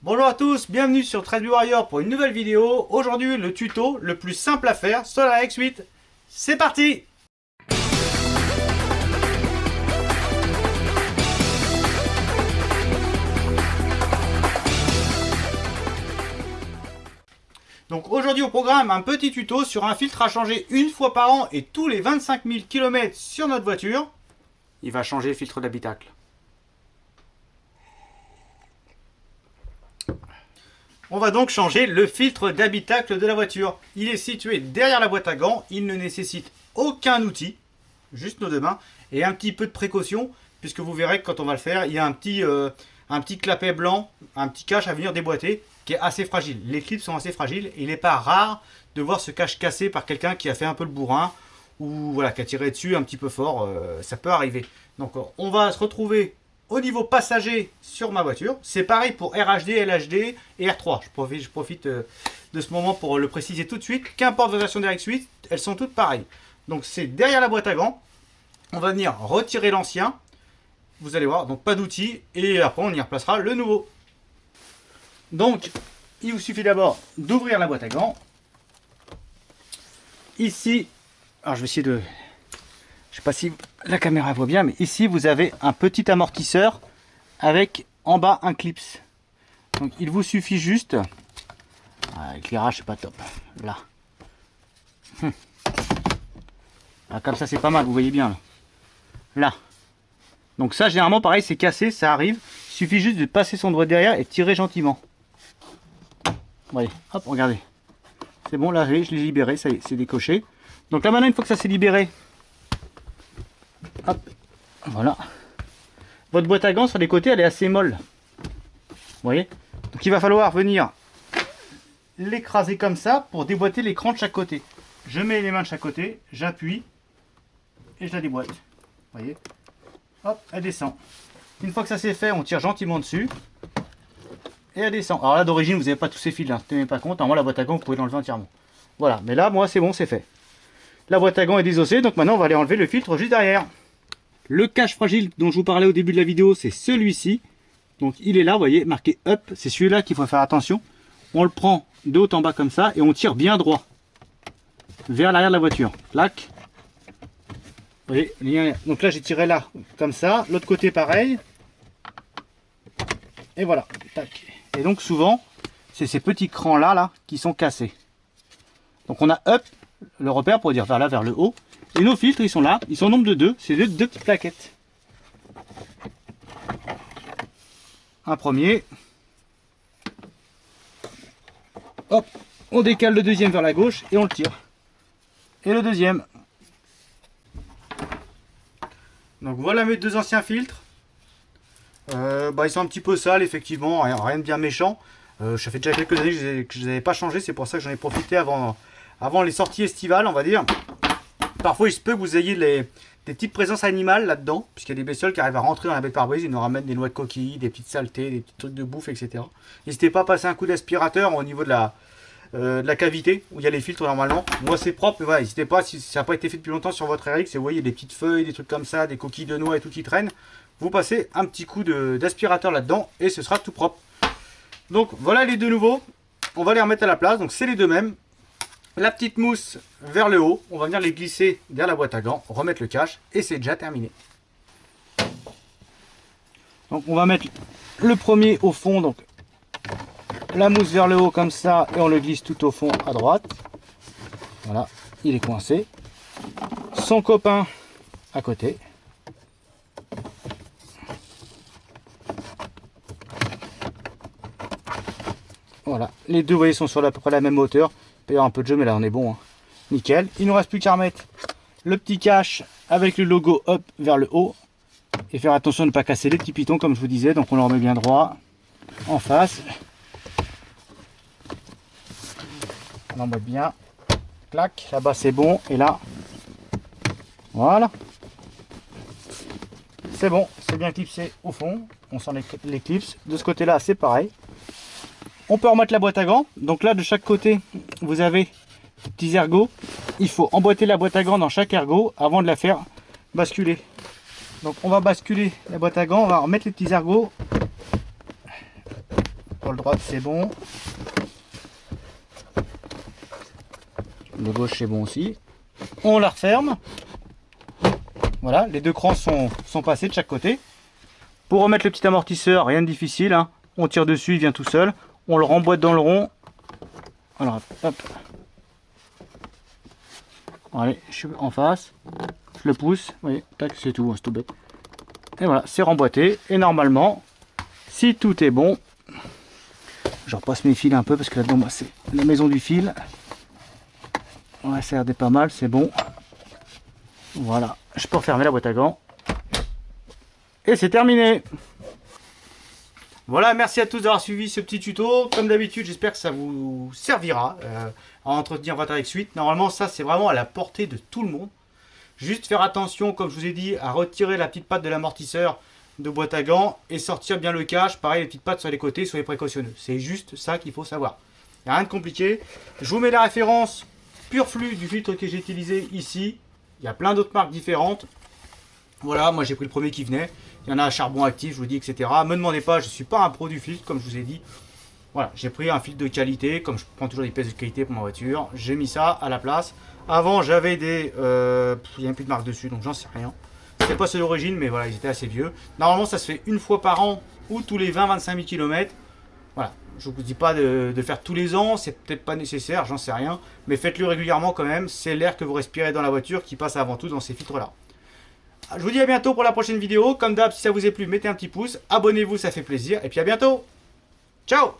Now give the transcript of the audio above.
Bonjour à tous, bienvenue sur TradeView Warrior pour une nouvelle vidéo. Aujourd'hui, le tuto le plus simple à faire sur la X8. C'est parti! Donc aujourd'hui au programme, un petit tuto sur un filtre à changer une fois par an et tous les 25 000 km sur notre voiture. Il va changer le filtre d'habitacle. On va donc changer le filtre d'habitacle de la voiture. Il est situé derrière la boîte à gants, il ne nécessite aucun outil, juste nos deux mains, et un petit peu de précaution, puisque vous verrez que quand on va le faire, il y a un petit clapet blanc, un petit cache à venir déboîter, qui est assez fragile. Les clips sont assez fragiles, et il n'est pas rare de voir ce cache cassé par quelqu'un qui a fait un peu le bourrin, ou voilà, qui a tiré dessus un petit peu fort, ça peut arriver. Donc on va se retrouver au niveau passager sur ma voiture. C'est pareil pour RHD, LHD et R3. Je profite de ce moment pour le préciser tout de suite. Qu'importe la version de X8, elles sont toutes pareilles. Donc c'est derrière la boîte à gants. On va venir retirer l'ancien. Vous allez voir, donc pas d'outil. Et après on y replacera le nouveau. Donc il vous suffit d'abord d'ouvrir la boîte à gants. Ici, alors je vais essayer de... Je ne sais pas si la caméra voit bien, mais ici vous avez un petit amortisseur avec en bas un clips. Donc il vous suffit juste, l'éclairage c'est pas top, là. Ah, comme ça c'est pas mal, vous voyez bien là. Donc ça généralement pareil c'est cassé, ça arrive. Il suffit juste de passer son doigt derrière et tirer gentiment. Voyez, hop, regardez. C'est bon, là je l'ai libéré, ça y est, c'est décoché. Donc là maintenant une fois que ça s'est libéré, hop, voilà. Votre boîte à gants sur les côtés, elle est assez molle. Vous voyez? Donc il va falloir venir l'écraser comme ça pour déboîter l'écran de chaque côté. Je mets les mains de chaque côté, j'appuie et je la déboîte. Vous voyez? Hop, elle descend. Une fois que ça c'est fait, on tire gentiment dessus et elle descend. Alors là d'origine, vous n'avez pas tous ces fils, hein, tenez pas compte. Alors moi la boîte à gants, vous pouvez l'enlever entièrement. Voilà, mais là moi c'est bon, c'est fait. La boîte à gants est désossée, donc maintenant on va aller enlever le filtre juste derrière. Le cache fragile dont je vous parlais au début de la vidéo, c'est celui-ci. Donc il est là, vous voyez, marqué up. C'est celui-là qu'il faut faire attention. On le prend de haut en bas comme ça et on tire bien droit vers l'arrière de la voiture. Clac. Vous voyez, donc là j'ai tiré là, comme ça. L'autre côté pareil. Et voilà. Tac. Et donc souvent, c'est ces petits crans là qui sont cassés. Donc on a up, le repère pour dire vers là, vers le haut. Et nos filtres, ils sont là, ils sont au nombre de deux, c'est deux petites plaquettes. Un premier. Hop, on décale le deuxième vers la gauche et on le tire. Et le deuxième. Donc voilà mes deux anciens filtres. Ils sont un petit peu sales, effectivement, rien de bien méchant. Ça fait déjà quelques années que je ne les avais pas changés, c'est pour ça que j'en ai profité avant les sorties estivales, on va dire. Parfois, il se peut que vous ayez des petites présences animales là-dedans, puisqu'il y a des bestioles qui arrivent à rentrer dans la bête pare-brise, ils nous ramènent des noix de coquilles, des petites saletés, des petits trucs de bouffe, etc. N'hésitez pas à passer un coup d'aspirateur au niveau de la cavité, où il y a les filtres normalement. Moi, c'est propre, mais voilà, n'hésitez pas, si ça n'a pas été fait depuis longtemps sur votre RX, et vous voyez des petites feuilles, des trucs comme ça, des coquilles de noix et tout qui traînent, vous passez un petit coup d'aspirateur là-dedans, et ce sera tout propre. Donc, voilà les deux nouveaux. On va les remettre à la place, donc c'est les deux mêmes. La petite mousse vers le haut, on va venir les glisser vers la boîte à gants, remettre le cache et c'est déjà terminé. Donc on va mettre le premier au fond, donc la mousse vers le haut comme ça et on le glisse tout au fond à droite. Voilà, il est coincé. Son copain à côté. Voilà, les deux vous voyez sont sur à peu près la même hauteur. Il peut y avoir un peu de jeu, mais là on est bon, hein. Nickel. Il ne nous reste plus qu'à remettre le petit cache avec le logo up vers le haut et faire attention de ne pas casser les petits pitons comme je vous disais. Donc on le remet bien droit en face. On en met bien. Clac, là-bas c'est bon et là voilà. C'est bon, c'est bien clipsé au fond. On sent les clips. De ce côté-là, c'est pareil. On peut remettre la boîte à gants. Donc là, de chaque côté, vous avez des petits ergots. Il faut emboîter la boîte à gants dans chaque ergot avant de la faire basculer. Donc on va basculer la boîte à gants. On va remettre les petits ergots Pour le droit, c'est bon. Le gauche, c'est bon aussi. On la referme. Voilà, les deux crans sont passés de chaque côté. Pour remettre le petit amortisseur, rien de difficile, hein. On tire dessus, il vient tout seul. On le remboîte dans le rond. Alors, hop. Allez, je suis en face. Je le pousse. Oui, tac, c'est tout, c'est tout bête. Et voilà, c'est remboîté. Et normalement, si tout est bon, je repasse mes fils un peu parce que là-dedans, bah, c'est la maison du fil. Ouais, ça a l'air d'être pas mal, c'est bon. Voilà, je peux refermer la boîte à gants. Et c'est terminé. Voilà, merci à tous d'avoir suivi ce petit tuto. Comme d'habitude, j'espère que ça vous servira à entretenir votre avec suite. Normalement, ça, c'est vraiment à la portée de tout le monde. Juste faire attention, comme je vous ai dit, à retirer la petite patte de l'amortisseur de boîte à gants et sortir bien le cache. Pareil, les petites pattes sur les côtés, soyez précautionneux. C'est juste ça qu'il faut savoir. Il n'y a rien de compliqué. Je vous mets la référence pur flux du filtre que j'ai utilisé ici. Il y a plein d'autres marques différentes. Voilà, moi j'ai pris le premier qui venait. Il y en a à charbon actif, je vous dis, etc. Me demandez pas, je ne suis pas un pro du filtre, comme je vous ai dit. Voilà, j'ai pris un filtre de qualité, comme je prends toujours des pièces de qualité pour ma voiture. J'ai mis ça à la place. Avant, j'avais des... il n'y a plus de marque dessus, donc j'en sais rien. C'est pas ceux d'origine, mais voilà, ils étaient assez vieux. Normalement, ça se fait une fois par an ou tous les 20-25 000 km. Voilà, je ne vous dis pas de faire tous les ans, c'est peut-être pas nécessaire, j'en sais rien. Mais faites-le régulièrement quand même, c'est l'air que vous respirez dans la voiture qui passe avant tout dans ces filtres-là. Je vous dis à bientôt pour la prochaine vidéo. Comme d'hab, si ça vous a plu, mettez un petit pouce. Abonnez-vous, ça fait plaisir. Et puis à bientôt. Ciao!